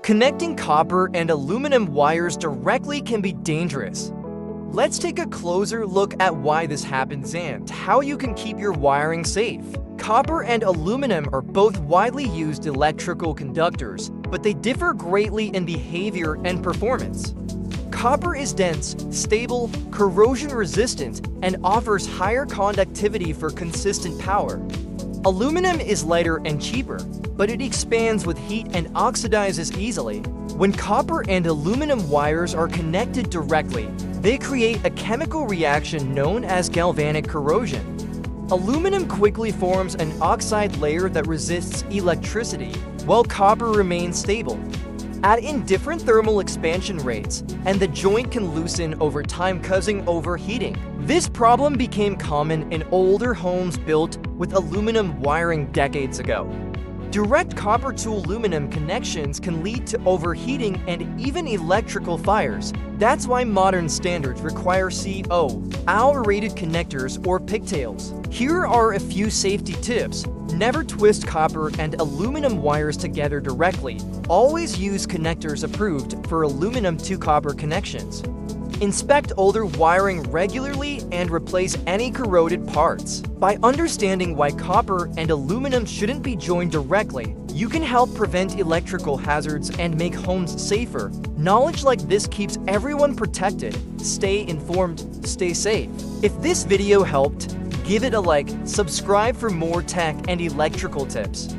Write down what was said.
Connecting copper and aluminum wires directly can be dangerous. Let's take a closer look at why this happens and how you can keep your wiring safe. Copper and aluminum are both widely used electrical conductors, but they differ greatly in behavior and performance. Copper is dense, stable, corrosion-resistant, and offers higher conductivity for consistent power. Aluminum is lighter and cheaper, but it expands with heat and oxidizes easily. When copper and aluminum wires are connected directly, they create a chemical reaction known as galvanic corrosion. Aluminum quickly forms an oxide layer that resists electricity, while copper remains stable. Add in different thermal expansion rates, and the joint can loosen over time, causing overheating. This problem became common in older homes built with aluminum wiring decades ago. Direct copper to aluminum connections can lead to overheating and even electrical fires. That's why modern standards require ALR-rated connectors or pigtails. Here are a few safety tips. Never twist copper and aluminum wires together directly. Always use connectors approved for aluminum to copper connections. Inspect older wiring regularly and replace any corroded parts. By understanding why copper and aluminum shouldn't be joined directly, you can help prevent electrical hazards and make homes safer. Knowledge like this keeps everyone protected. Stay informed, stay safe. If this video helped, give it a like, subscribe for more tech and electrical tips.